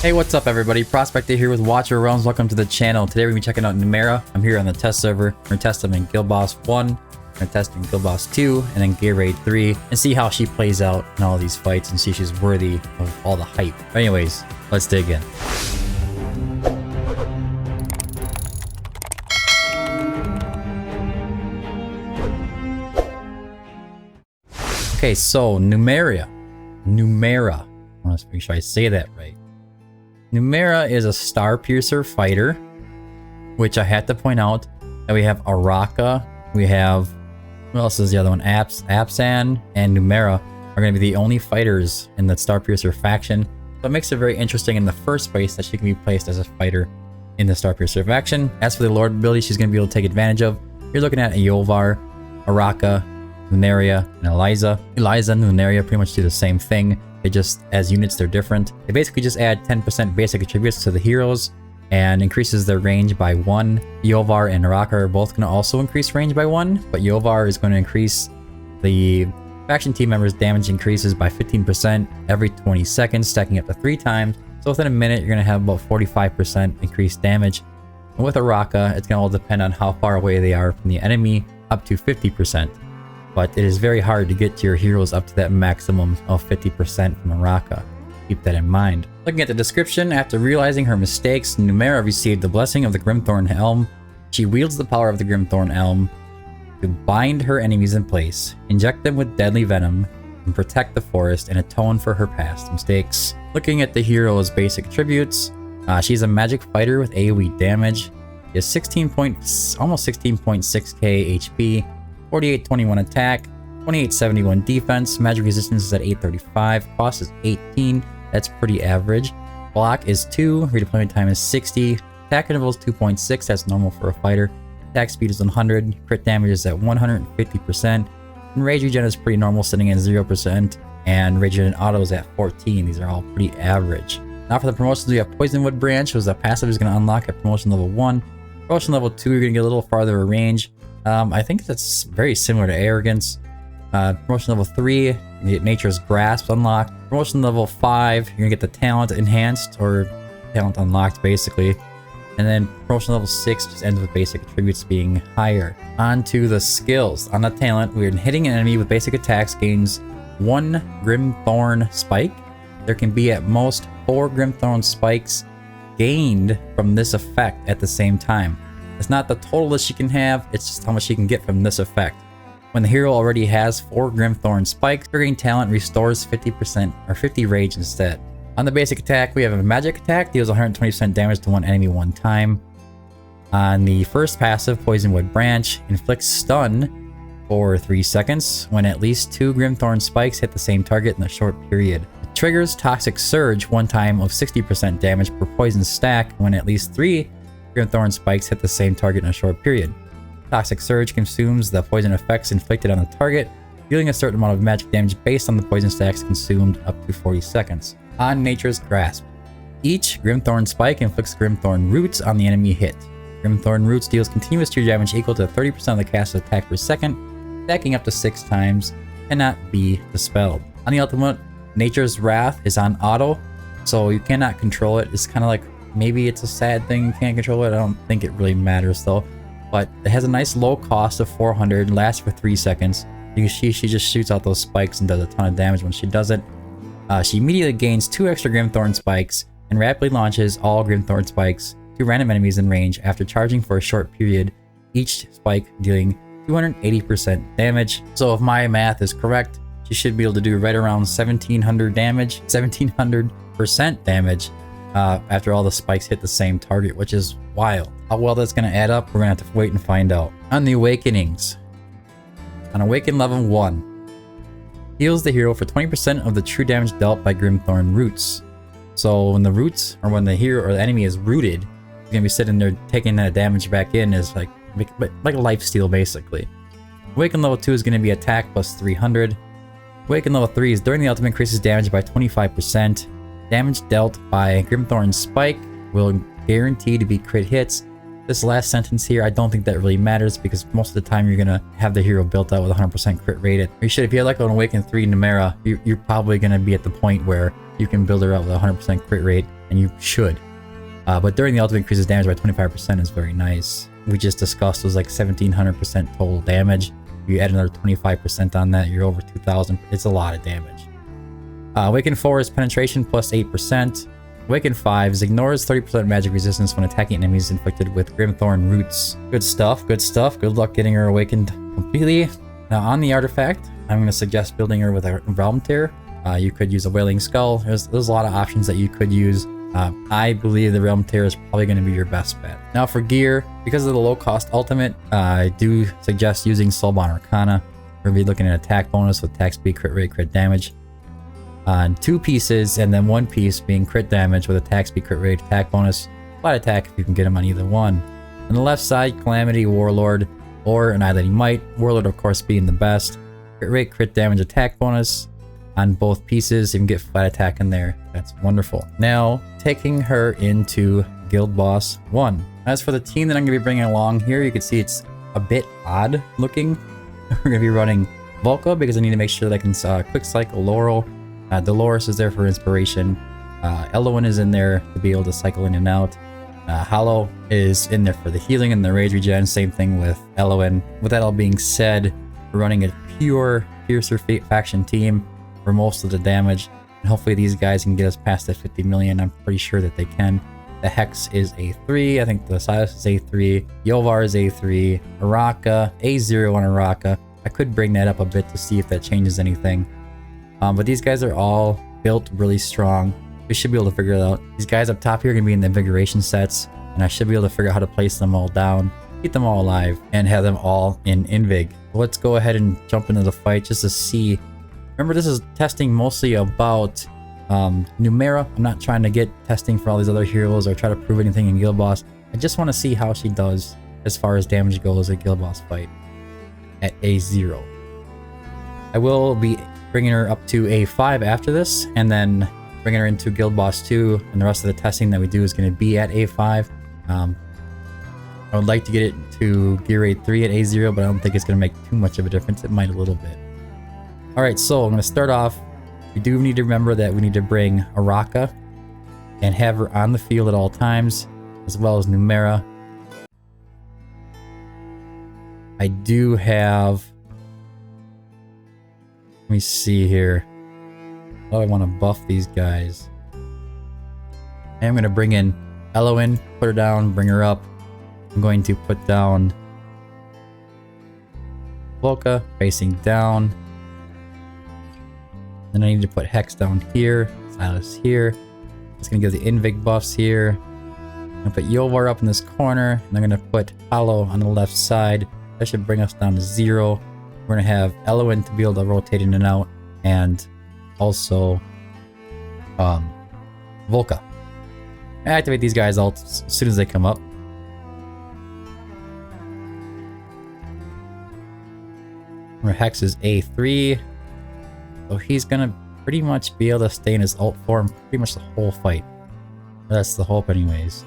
Hey, what's up everybody? Prospector here with Watcher Realms. Welcome to the channel. Today we're going to be checking out Numera. I'm here on the test server. We're going to test them in Guild Boss 1, we're going to test in Guild Boss 2, and then GR3, and see how she plays out in all these fights and see if she's worthy of all the hype. But anyways, let's dig in. Okay, so Numera. I want to make sure I say that right. Numera is a Star Piercer fighter, which I had to point out that we have Araka, we have, what else is the other one? Apsan and Numera are going to be the only fighters in the Star Piercer faction. So it makes it very interesting in the first place that she can be placed as a fighter in the Star Piercer faction. As for the Lord ability she's going to be able to take advantage of, you're looking at Yovar, Araka, Numera, and Eliza. Eliza and Numera pretty much do the same thing. They just, as units, they're different. They basically just add 10% basic attributes to the heroes and increases their range by 1. Yovar and Araka are both going to also increase range by 1, but Yovar is going to increase the faction team members' damage increases by 15% every 20 seconds, stacking up to 3 times. So within a minute, you're going to have about 45% increased damage. And with Araka, it's going to all depend on how far away they are from the enemy, up to 50%. But it is very hard to get your heroes up to that maximum of 50% from Araka. Keep that in mind. Looking at the description, after realizing her mistakes, Numera received the blessing of the Grimthorn Elm. She wields the power of the Grimthorn Elm to bind her enemies in place, inject them with deadly venom, and protect the forest and atone for her past mistakes. Looking at the hero's basic attributes, she's a magic fighter with AoE damage. She has almost 16.6k HP. 4821 attack, 2871 defense, magic resistance is at 835, cost is 18, that's pretty average. Block is 2, redeployment time is 60, attack interval is 2.6, that's normal for a fighter. Attack speed is 100, crit damage is at 150%, and rage regen is pretty normal, sitting at 0%, and rage regen auto is at 14, these are all pretty average. Now for the promotions, we have Poisonwood Branch, which is a passive is going to unlock at promotion level 1. Promotion level 2, you're going to get a little farther range. I think that's very similar to Arrogance. Promotion level 3, you get Nature's Grasp unlocked. Promotion level 5, you're gonna get the Talent Enhanced, or Talent Unlocked basically. And then promotion level 6 just ends with basic attributes being higher. On to the skills. On the talent, we're hitting an enemy with basic attacks gains 1 Grimthorn Spike. There can be at most 4 Grimthorn Spikes gained from this effect at the same time. It's not the total that she can have, it's just how much she can get from this effect. When the hero already has 4 Grimthorn Spikes, triggering talent restores 50% or 50 rage instead. On the basic attack, we have a magic attack, deals 120% damage to one enemy one time. On the first passive, Poisonwood Branch, inflicts stun for 3 seconds when at least 2 Grimthorn Spikes hit the same target in a short period. It triggers Toxic Surge one time of 60% damage per poison stack when at least 3 Grimthorn Spikes hit the same target in a short period. Toxic Surge consumes the poison effects inflicted on the target, dealing a certain amount of magic damage based on the poison stacks consumed up to 40 seconds. On Nature's Grasp, each Grimthorn Spike inflicts Grimthorn Roots on the enemy hit. Grimthorn Roots deals continuous tier damage equal to 30% of the cast's attack per second, stacking up to 6 times, cannot be dispelled. On the ultimate, Nature's Wrath is on auto, so you cannot control it. It's kind of like, maybe it's a sad thing you can't control it. I don't think it really matters though. But it has a nice low cost of 400, lasts for 3 seconds. You can see she just shoots out those spikes and does a ton of damage when she does it. She immediately gains 2 extra Grimthorn Spikes and rapidly launches all Grimthorn Spikes to random enemies in range after charging for a short period, each spike dealing 280% damage. So if my math is correct, she should be able to do right around 1700 damage, 1700% damage. After all the spikes hit the same target, which is wild. How well that's going to add up, we're going to have to wait and find out. On the Awakenings. On Awaken level 1, heals the hero for 20% of the true damage dealt by Grimthorn Roots. So when the roots, or when the hero or the enemy is rooted, he's going to be sitting there taking that damage back in as like a lifesteal basically. Awaken level 2 is going to be attack plus 300. Awaken level 3 is during the ultimate increases damage by 25%. Damage dealt by Grimthorn Spike will guarantee to be crit hits. This last sentence here, I don't think that really matters because most of the time you're gonna have the hero built out with 100% crit rate. If you have like an Awaken 3 Numera, you're probably gonna be at the point where you can build her up with a 100% crit rate, and you should. But during the ultimate increases damage by 25% is very nice. We just discussed it was like 1700% total damage. You add another 25% on that, you're over 2000. It's a lot of damage. Awaken 4 is penetration plus 8%. Awaken 5 is ignores 30% magic resistance when attacking enemies inflicted with Grimthorn roots. Good stuff, good stuff. Good luck getting her awakened completely. Now on the artifact, I'm going to suggest building her with a Realm Tear. You could use a Wailing Skull. There's a lot of options that you could use. I believe the Realm Tear is probably going to be your best bet. Now for gear, because of the low cost ultimate, I do suggest using Soulbound Arcana. We're going to be looking at attack bonus with attack speed, crit rate, crit damage. On 2 pieces, and then 1 piece being crit damage with attack speed, crit rate, attack bonus, flat attack if you can get them on either one. On the left side, Calamity, Warlord, or Annihilating Might. Warlord of course being the best. Crit rate, crit damage, attack bonus. On both pieces, you can get flat attack in there. That's wonderful. Now, taking her into Guild Boss 1. As for the team that I'm going to be bringing along here, you can see it's a bit odd looking. We're going to be running Volca because I need to make sure that I can quick cycle Laurel. Dolores is there for inspiration. Elowen is in there to be able to cycle in and out. Hollow is in there for the healing and the rage regen. Same thing with Elowen. With that all being said, we're running a pure Piercer faction team for most of the damage. And hopefully these guys can get us past that 50 million. I'm pretty sure that they can. The Hex is A3. I think the Silas is A3. Yovar is A3. Araka, A0 on Araka. I could bring that up a bit to see if that changes anything. But these guys are all built really strong. We should be able to figure it out. These guys up top here are going to be in the invigoration sets. And I should be able to figure out how to place them all down. Keep them all alive. And have them all in Invig. Let's go ahead and jump into the fight just to see. Remember, this is testing mostly about Numera. I'm not trying to get testing for all these other heroes or try to prove anything in Guild Boss. I just want to see how she does as far as damage goes at Guild Boss fight at A0. I will be bringing her up to A5 after this, and then bringing her into Guild Boss 2, and the rest of the testing that we do is going to be at A5. I would like to get it to GR3 at A0, but I don't think it's going to make too much of a difference. It might a little bit. Alright, so I'm going to start off. We do need to remember that we need to bring Araka and have her on the field at all times, as well as Numera. I do have... Let me see here. Oh, I want to buff these guys. I am going to bring in Elowen, put her down, bring her up. I'm going to put down Volca facing down. Then I need to put Hex down here, Silas here. It's going to give the Invig buffs here. I'm going to put Yovar up in this corner, and I'm going to put Hollow on the left side. That should bring us down to 0. We're going to have Elowen to be able to rotate in and out, and also Volca. Activate these guys all as soon as they come up. Our Hex is A3. So he's gonna pretty much be able to stay in his ult form pretty much the whole fight. That's the hope anyways.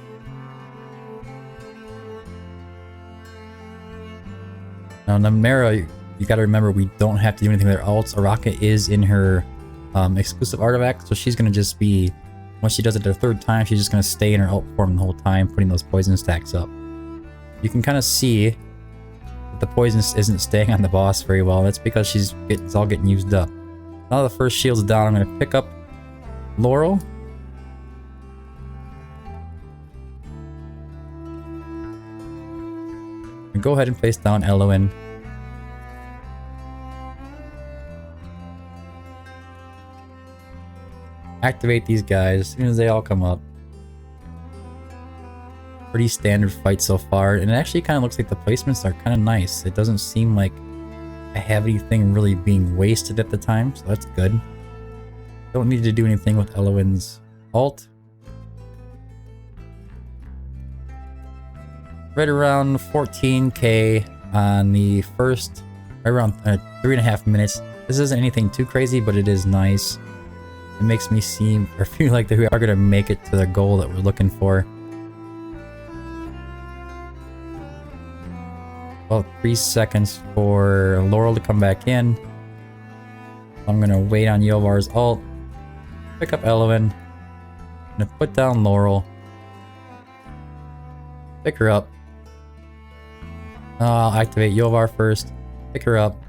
Now Numera, you gotta remember we don't have to do anything with her ults. Araka is in her exclusive artifact, so she's gonna just be, once she does it the 3rd time, she's just gonna stay in her ult form the whole time, putting those poison stacks up. You can kind of see that the poison isn't staying on the boss very well. That's because it's all getting used up. Now the first shield's down, I'm going to pick up Laurel. And go ahead and place down Elowen. Activate these guys as soon as they all come up. Pretty standard fight so far, and it actually kind of looks like the placements are kind of nice. It doesn't seem like I have anything really being wasted at the time, so that's good. Don't need to do anything with Elowen's ult. Right around 14k on the first, right around 3.5 minutes. This isn't anything too crazy, but it is nice. It makes me seem, or feel like that we are going to make it to the goal that we're looking for. About 3 seconds for Laurel to come back in. I'm going to wait on Yovar's ult. Pick up Elowen. Gonna put down Laurel. Pick her up. I'll activate Yovar first. Pick her up.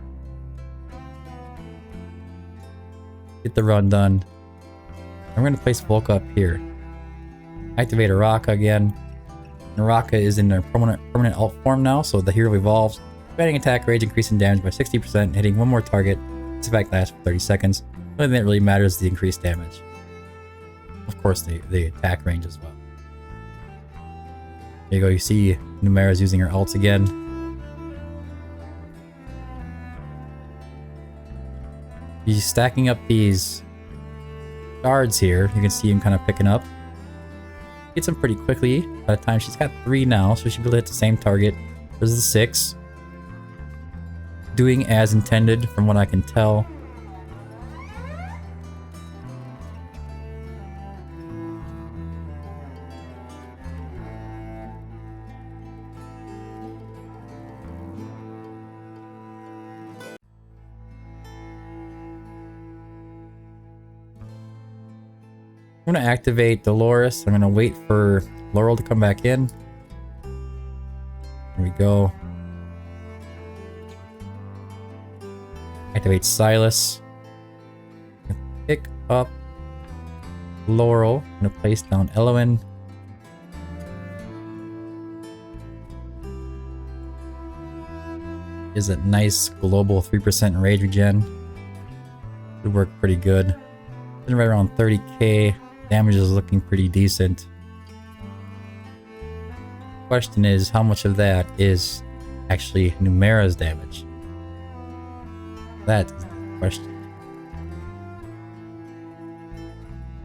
Get the run done. I'm gonna place Volca up here. Activate Araka again. Naraka is in their permanent alt form now, so the hero evolves. Expanding attack range, increasing damage by 60%, hitting one more target. This effect lasts for 30 seconds. The only thing that really matters is the increased damage. Of course, the attack range as well. There you go, you see Numera's using her ults again. He's stacking up these shards here. You can see him kind of picking up. Gets them pretty quickly. By the time she's got 3 now, so she'll be able to hit the same target. There's the 6. Doing as intended from what I can tell. I'm going to activate Dolores. I'm going to wait for Laurel to come back in. There we go. Activate Silas. Pick up Laurel. I'm going to place down Elowen. Is a nice global 3% rage regen. Should work pretty good. Right around 30k. Damage is looking pretty decent. Question is, how much of that is actually Numera's damage? That is the question.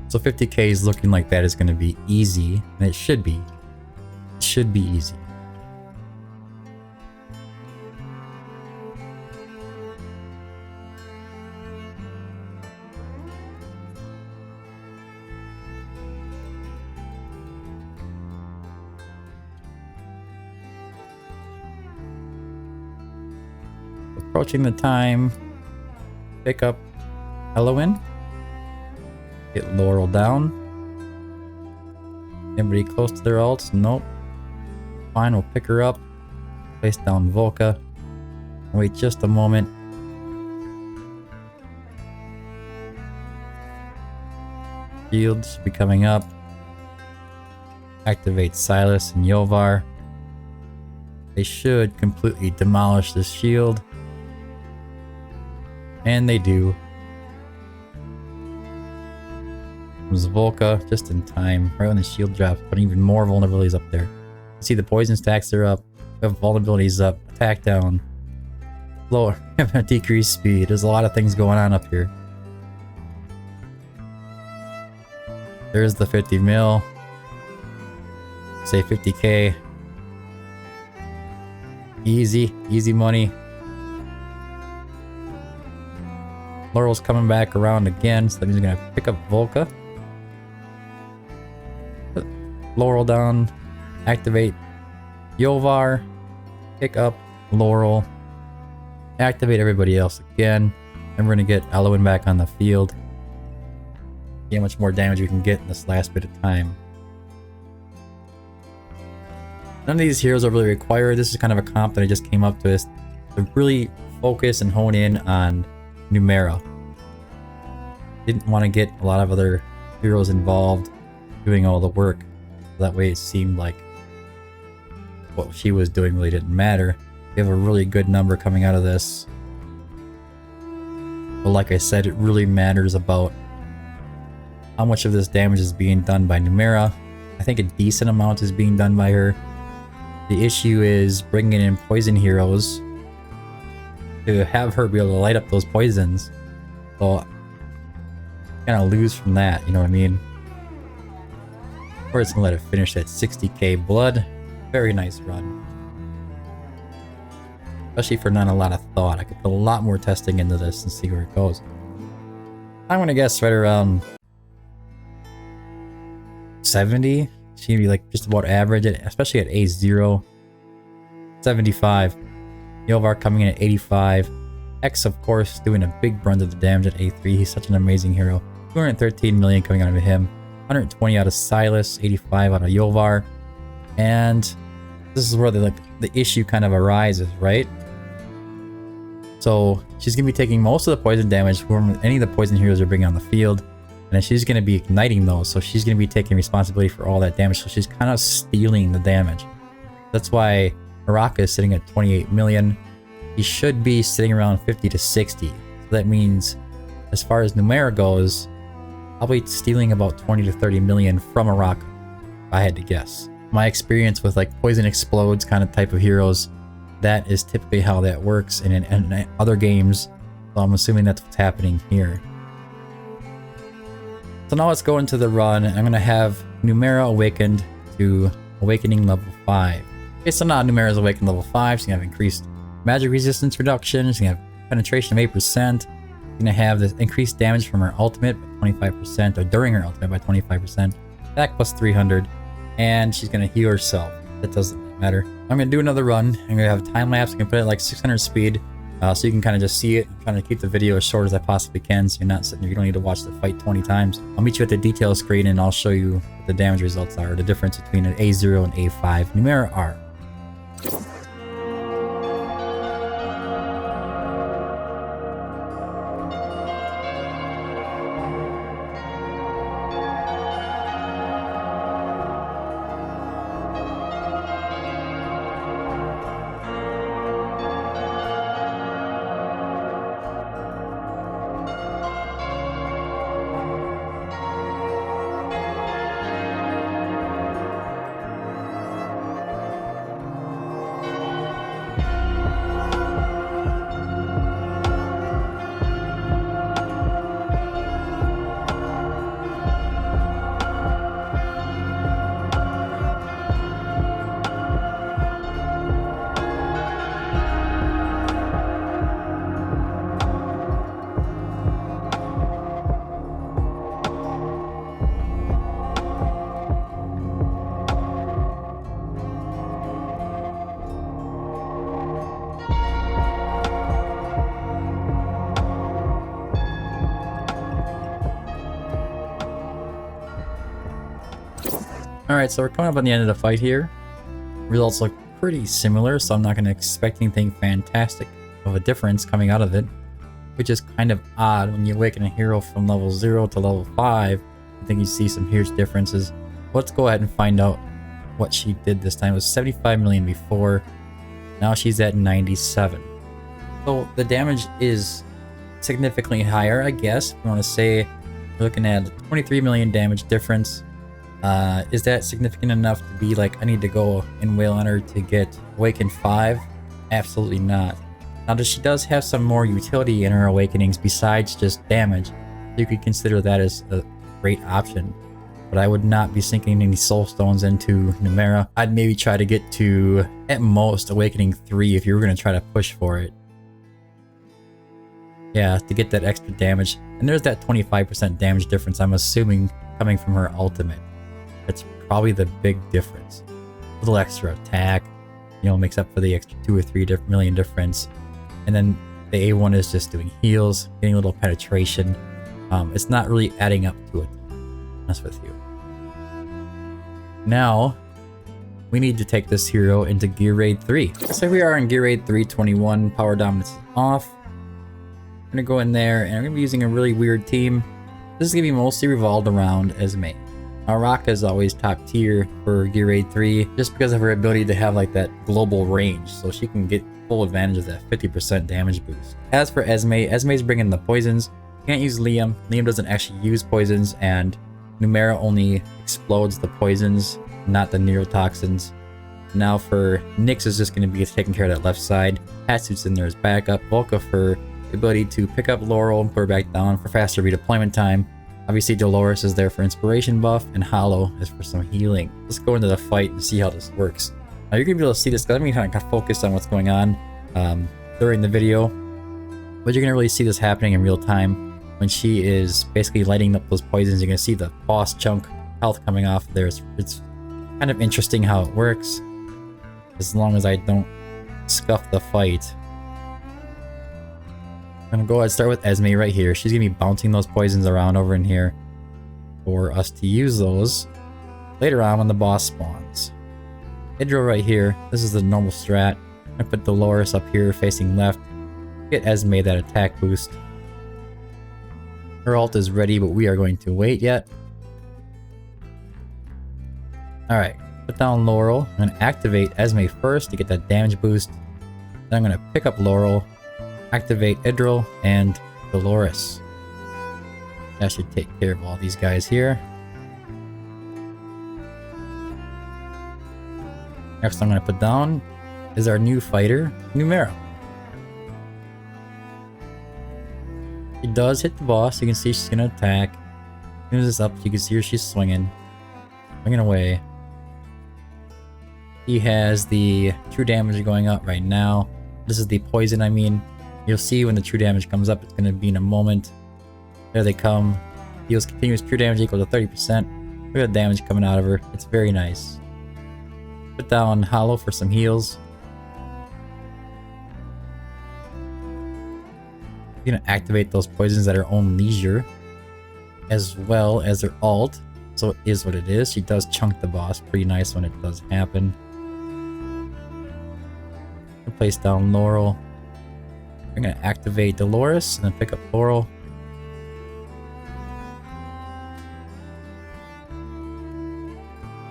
So 50k is looking like that is going to be easy, and it should be. It should be easy. Approaching the time. Pick up Elowen. Get Laurel down. Anybody close to their ults? Nope. Fine, we'll pick her up. Place down Volca. Wait just a moment. Shield should be coming up. Activate Silas and Yovar. They should completely demolish this shield. And they do. Comes Volca just in time. Right when the shield drops, but even more vulnerabilities up there. You see the poison stacks are up. We have vulnerabilities up. Attack down. Lower. Decreased speed. There's a lot of things going on up here. There's the 50 mil. Say 50k. Easy. Easy money. Laurel's coming back around again, so that means we're gonna pick up Volca. Put Laurel down. Activate Yovar. Pick up Laurel. Activate everybody else again. And we're gonna get Elowen back on the field. See how much more damage we can get in this last bit of time. None of these heroes are really required. This is kind of a comp that I just came up to to really focus and hone in on Numera. Didn't want to get a lot of other heroes involved doing all the work. That way it seemed like what she was doing really didn't matter. We have a really good number coming out of this. But like I said, it really matters about how much of this damage is being done by Numera. I think a decent amount is being done by her. The issue is bringing in poison heroes to have her be able to light up those poisons. So kind of lose from that, you know what I mean? We're just gonna let it finish at 60k blood. Very nice run. Especially for not a lot of thought. I could put a lot more testing into this and see where it goes. I'm gonna guess right around 70. She'd be like just about average, especially at A0. 75. Yovar coming in at 85. X, of course, doing a big brunt of the damage at A3. He's such an amazing hero. 213 million coming out of him, 120 out of Silas, 85 out of Yovar, and this is where the issue kind of arises, right? So she's gonna be taking most of the poison damage from any of the poison heroes are bringing on the field, and then she's gonna be igniting those, so she's gonna be taking responsibility for all that damage. So she's kind of stealing the damage. That's why Araka is sitting at 28 million. He should be sitting around 50 to 60. So that means, as far as Numera goes, probably stealing about 20 to 30 million from Araka, if I had to guess. My experience with like poison explodes kind of type of heroes, that is typically how that works in other games. So I'm assuming that's what's happening here. So now let's go into the run. I'm going to have Numera awakened to awakening level 5. Okay, so now Numera's awakened level 5. She's going to have increased magic resistance reduction. She's going to have penetration of 8%. She's going to have this increased damage from her ultimate by 25%, or during her ultimate by 25%. Attack plus 300. And she's going to heal herself. That doesn't matter. I'm going to do another run. I'm going to have a time lapse. I'm going to put it at like 600 speed. So you can kind of just see it. I'm trying to keep the video as short as I possibly can, so you're not sitting there, you don't need to watch the fight 20 times. I'll meet you at the detail screen and I'll show you what the damage results are, the difference between an A0 and A5 Numera are. Alright, so we're coming up on the end of the fight here. Results look pretty similar, so I'm not going to expect anything fantastic of a difference coming out of it. Which is kind of odd when you awaken a hero from level 0 to level 5. I think you see some huge differences. Let's go ahead and find out what she did this time. It was 75 million before. Now she's at 97. So the damage is significantly higher, I guess. I want to say we're looking at 23 million damage difference. Is that significant enough to be like, I need to go and wail on her to get Awaken 5? Absolutely not. Now, she does have some more utility in her awakenings besides just damage. You could consider that as a great option. But I would not be sinking any soul stones into Numera. I'd maybe try to get to, at most, Awakening 3 if you were going to try to push for it. Yeah, to get that extra damage. And there's that 25% damage difference, I'm assuming, coming from her ultimate. That's probably the big difference. A little extra attack, you know, makes up for the extra 2 or 3 million difference. And then the A1 is just doing heals, getting a little penetration. It's not really adding up to it, to be honest with you. Now, we need to take this hero into GR3. So we are in GR3 21, power dominance is off. I'm gonna go in there and I'm gonna be using a really weird team. This is gonna be mostly revolved around Esme. Araka is always top tier for GR3 just because of her ability to have like that global range, so she can get full advantage of that 50% damage boost. As for Esme, Esme's bringing the poisons. Can't use Liam. Liam doesn't actually use poisons, and Numera only explodes the poisons, not the neurotoxins. Now for Nyx is just going to be taking care of that left side. Hatsuit's in there as backup. Volka for the ability to pick up Laurel and put her back down for faster redeployment time. Obviously Dolores is there for inspiration buff, and Hollow is for some healing. Let's go into the fight and see how this works. Now you're going to be able to see this because I'm going to kind of focus on what's going on during the video. But you're going to really see this happening in real time when she is basically lighting up those poisons. You're going to see the boss chunk health coming off there. It's kind of interesting how it works, as long as I don't scuff the fight. I'm gonna go ahead and start with Esme right here. She's gonna be bouncing those poisons around over in here for us to use those later on when the boss spawns. Hydro right here. This is the normal strat. I'm gonna put Dolores up here facing left. Get Esme that attack boost. Her ult is ready, but we are going to wait yet. Alright, put down Laurel. I'm gonna activate Esme first to get that damage boost. Then I'm gonna pick up Laurel, activate Idril, and Dolores. That should take care of all these guys here. Next I'm going to put down is our new fighter, Numera. She does hit the boss. You can see she's going to attack. As soon as it's up, you can see her, she's swinging away. He has the true damage going up right now. This is the poison, I mean. You'll see when the true damage comes up, it's going to be in a moment. There they come. Deals continuous true damage equal to 30%. Look at the damage coming out of her. It's very nice. Put down Hollow for some heals. You're going to activate those poisons at her own leisure, as well as her ult. So it is what it is. She does chunk the boss pretty nice when it does happen. Place down Laurel. I'm going to activate Dolores and then pick up Laurel.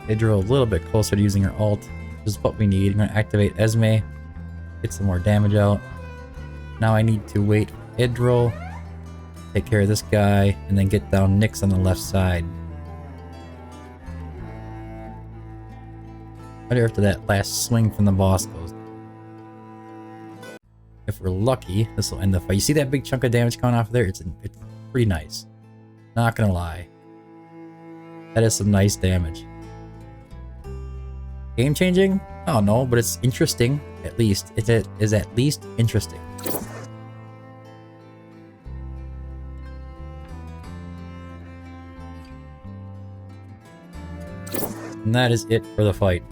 Idril a little bit closer to using her ult. This is what we need. I'm going to activate Esme. Get some more damage out. Now I need to wait for Idril. Take care of this guy. And then get down Nyx on the left side. Right after that last swing from the boss goes. If we're lucky, this will end the fight. You see that big chunk of damage coming off of there? It's pretty nice. Not gonna lie. That is some nice damage. Game changing? I don't know, but it's interesting. At least it is at least interesting. And that is it for the fight.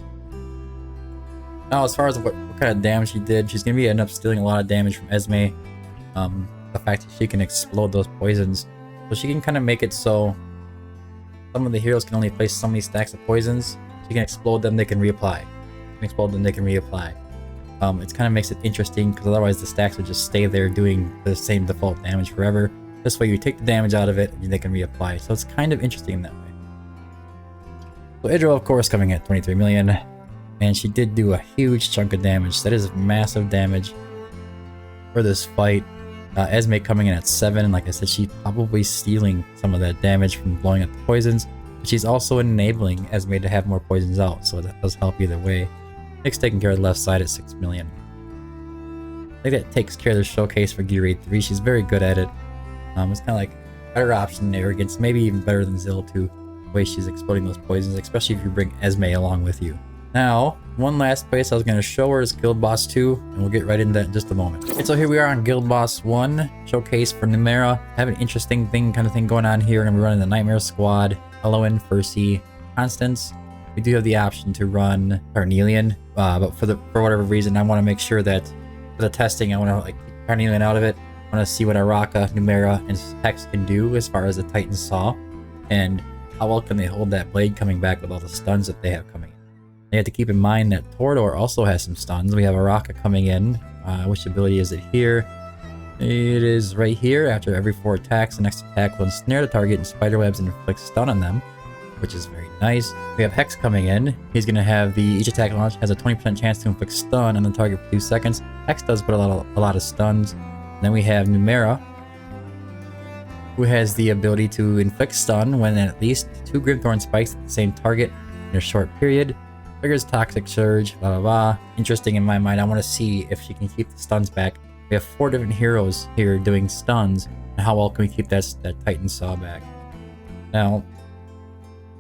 Now, as far as what kind of damage she did, she's gonna end up stealing a lot of damage from Esme. The fact that she can explode those poisons, so she can kind of make it so some of the heroes can only place so many stacks of poisons. She can explode them, they can reapply. Explode them, they can reapply. It kind of makes it interesting because otherwise the stacks would just stay there doing the same default damage forever. This way you take the damage out of it and they can reapply. So it's kind of interesting in that way. So Idril, of course, coming at 23 million. And she did do a huge chunk of damage. That is massive damage for this fight. Esme coming in at 7, and like I said, she's probably stealing some of that damage from blowing up the poisons. But she's also enabling Esme to have more poisons out, so that does help either way. Nyx taking care of the left side at 6 million. I think that takes care of the showcase for GR3. She's very good at it. It's kind of like a better option than Arrogance, maybe even better than Zill too. The way she's exploding those poisons, especially if you bring Esme along with you. Now, one last place I was going to show her is Guild Boss 2, and we'll get right into that in just a moment. Okay, so here we are on Guild Boss 1, showcase for Numera. I have an interesting kind of thing going on here. We're going to be running the Nightmare Squad, Eloin, Percy, Constance. We do have the option to run Carnelian, but for whatever reason, I want to make sure that for the testing, I want to keep Carnelian out of it. I want to see what Araka, Numera, and Hex can do as far as the Titan Saw, and how well can they hold that blade coming back with all the stuns that they have coming in. You have to keep in mind that Torador also has some stuns. We have Araka coming in. Which ability is it here? It is right here. After every 4 attacks, the next attack will ensnare the target in spiderwebs and inflict stun on them, which is very nice. We have Hex coming in. He's going to have each attack launch has a 20% chance to inflict stun on the target for 2 seconds. Hex does put a lot of stuns. And then we have Numera, who has the ability to inflict stun when at least 2 Grimthorn spikes at the same target in a short period. Triggers Toxic Surge, blah blah blah. Interesting in my mind. I want to see if she can keep the stuns back. We have 4 different heroes here doing stuns, and how well can we keep that Titan Saw back? Now,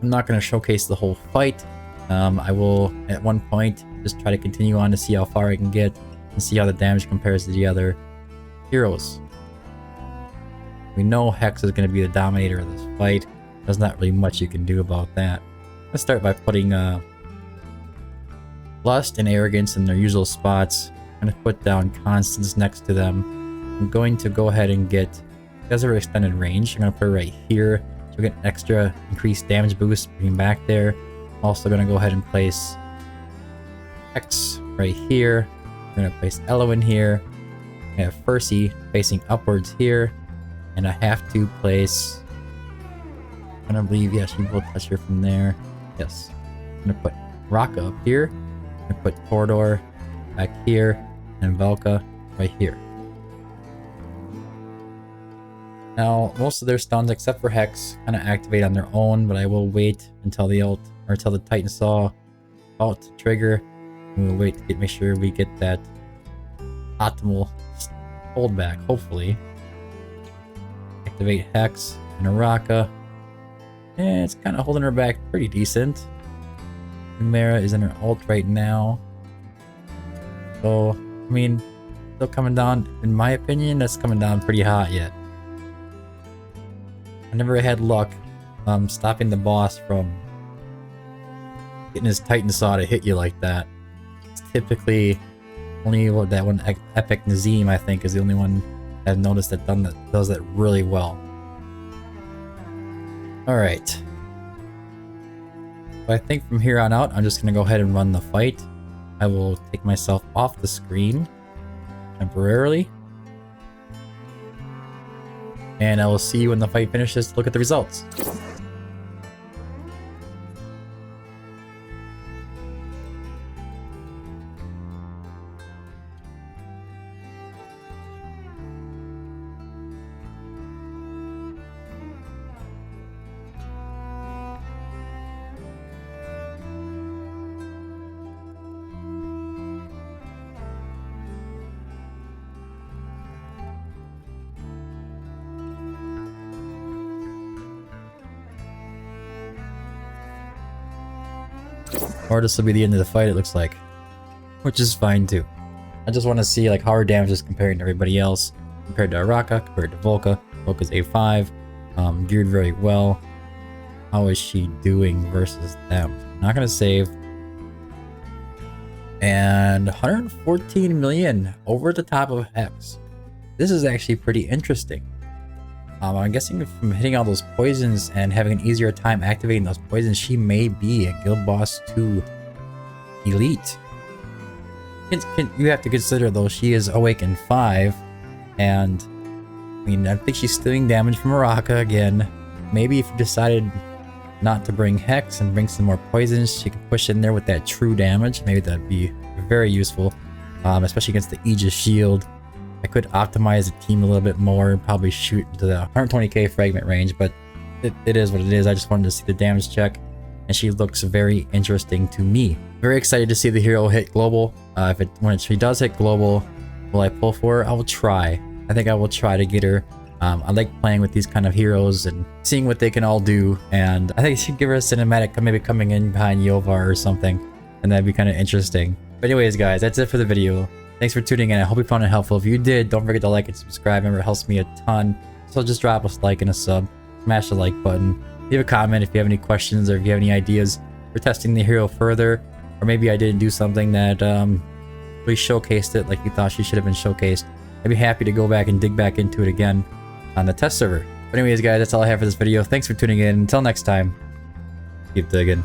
I'm not going to showcase the whole fight. I will, at one point, just try to continue on to see how far I can get, and see how the damage compares to the other heroes. We know Hex is going to be the dominator of this fight. There's not really much you can do about that. Let's start by putting Lust and Arrogance in their usual spots. I'm going to put down Constance next to them. I'm going to go ahead and get, because of her extended range, I'm going to put her right here. She'll get an extra increased damage boost, bring back there. Also going to go ahead and place X right here. I'm going to place Elo in here. I have Percy facing upwards here. And I have to place, I'm going to believe, yeah, she will touch her from there. Yes. I'm going to put Raka up here. I'm going to put Torador back here. And Velka right here. Now, most of their stuns, except for Hex, kind of activate on their own, but I will wait until the ult, or until the Titan Saw ult to trigger. And we'll wait to make sure we get that optimal holdback, hopefully. Activate Hex and Araka. And it's kind of holding her back pretty decent. Numera is in her ult right now. So, I mean, still coming down, in my opinion, that's coming down pretty hot yet. I never had luck stopping the boss from getting his Titan Saw to hit you like that. It's typically only that one Epic Nazim, I think, is the only one I've noticed that does that really well. Alright. So I think from here on out, I'm just going to go ahead and run the fight. I will take myself off the screen temporarily. And I will see you when the fight finishes to look at the results. Or this will be the end of the fight, it looks like. Which is fine too. I just want to see like how her damage is comparing to everybody else. Compared to Araka, compared to Volka. Volka's A5. Geared very well. How is she doing versus them? Not gonna save. And 114 million over the top of Hex. This is actually pretty interesting. I'm guessing from hitting all those poisons and having an easier time activating those poisons, she may be a Guild Boss 2 Elite. You have to consider though, she is Awakened 5, and I mean, I think she's stealing damage from Araka again. Maybe if you decided not to bring Hex and bring some more poisons, she can push in there with that true damage. Maybe that'd be very useful, especially against the Aegis Shield. I could optimize the team a little bit more and probably shoot into the 120k fragment range, but it is what it is. I just wanted to see the damage check, and she looks very interesting to me. Very excited to see the hero hit global. When she does hit global, will I pull for her? I will try. I think I will try to get her. I like playing with these kind of heroes and seeing what they can all do, and I think I should give her a cinematic, maybe coming in behind Yovar or something, and that'd be kind of interesting. But anyways, guys, that's it for the video. Thanks for tuning in. I hope you found it helpful. If you did, don't forget to like and subscribe. Remember, it helps me a ton. So just drop a like and a sub. Smash the like button. Leave a comment if you have any questions or if you have any ideas for testing the hero further. Or maybe I didn't do something that really showcased it like you thought she should have been showcased. I'd be happy to go back and dig back into it again on the test server. But anyways, guys, that's all I have for this video. Thanks for tuning in. Until next time, keep digging.